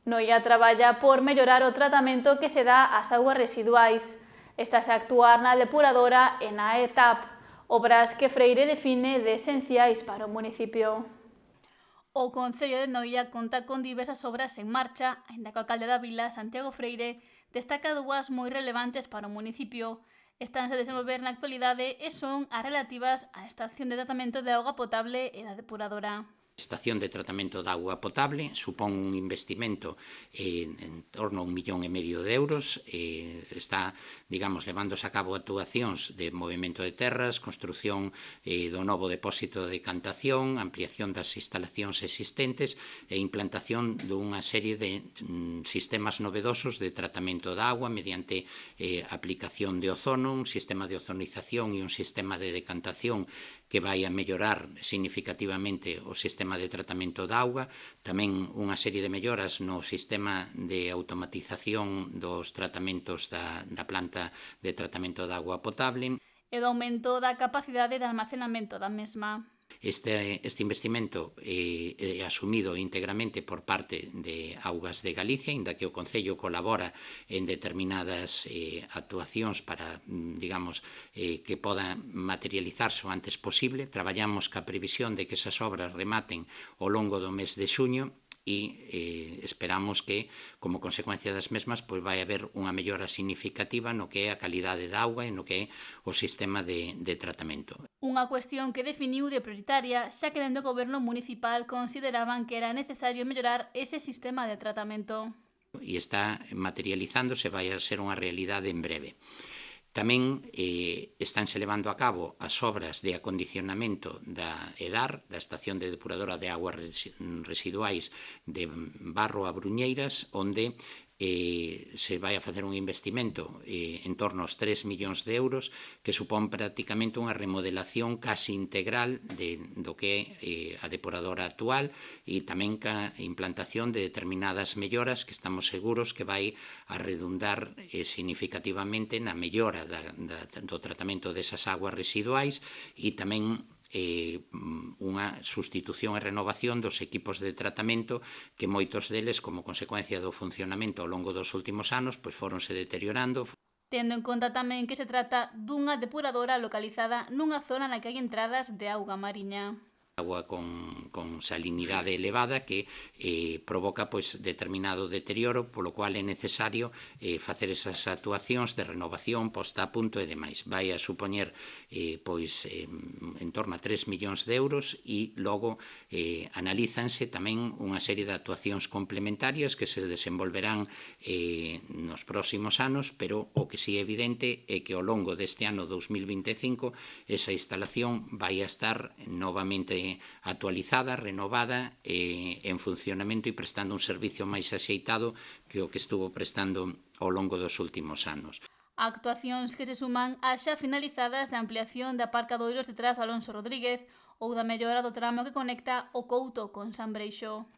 Noia traballa por mellorar o tratamento que se dá ás augas residuais. Estase a actuar na depuradora e na ETAP, obras que Freire define de esenciais para o municipio. O Concello de Noia conta con diversas obras en marcha, aínda que o alcalde da vila, Santiago Freire, destaca dúas moi relevantes para o municipio. Estanse a desenvolver na actualidade e son as relativas á estación de tratamento de auga potable e da depuradora. A estación de tratamento de auga potable supón un investimento en torno a 1,5 millón de euros. Está, digamos, levándose a cabo actuacións de movimento de terras, construción do novo depósito de decantación, ampliación das instalacións existentes e implantación dunha serie de sistemas novedosos de tratamento de auga mediante aplicación de ozono, un sistema de ozonización e un sistema de decantación que vai a mellorar significativamente o sistema de tratamento de auga, tamén unha serie de melloras no sistema de automatización dos tratamentos da planta de tratamento de auga potable. E do aumento da capacidade de almacenamento da mesma. Este investimento é asumido íntegramente por parte de Augas de Galicia, inda que o Concello colabora en determinadas actuacións para, digamos, que podan materializarse o antes posible. Traballamos ca previsión de que esas obras rematen ao longo do mes de xuño e esperamos que, como consecuencia das mesmas, pois vai haber unha mellora significativa no que é a calidade da auga e no que é o sistema de tratamento. Unha cuestión que definiu de prioritaria, xa que dende o goberno municipal consideraban que era necesario mellorar ese sistema de tratamento. E está materializándose, vai a ser unha realidade en breve. Tamén estánse levando a cabo as obras de acondicionamento da EDAR, da Estación de Depuradora de Aguas Residuais de Barro a Bruñeiras, onde se vai a facer un investimento en torno aos 3 millóns de euros que supón prácticamente unha remodelación casi integral do que é a depuradora actual e tamén ca implantación de determinadas melloras que estamos seguros que vai a redundar significativamente na mellora do tratamento desas aguas residuais e tamén unha sustitución e renovación dos equipos de tratamento que moitos deles, como consecuencia do funcionamento ao longo dos últimos anos, pois foronse deteriorando. Tendo en conta tamén que se trata dunha depuradora localizada nunha zona na que hai entradas de auga mariña. Agua con salinidade elevada que provoca pois determinado deterioro, polo cual é necesario facer esas actuacións de renovación, posta a punto e demais. Vai a supoñer pois en torno a 3 millóns de euros e logo analízanse tamén unha serie de actuacións complementarias que se desenvolverán nos próximos anos, pero o que si é evidente é que ao longo deste ano 2025 esa instalación vai a estar novamente actualizada, renovada, en funcionamento e prestando un servicio máis axeitado que o que estuvo prestando ao longo dos últimos anos. Actuacións que se suman ás xa finalizadas de ampliación de aparcadoiros detrás de Alonso Rodríguez ou da mellora do tramo que conecta o Couto con San Breixo.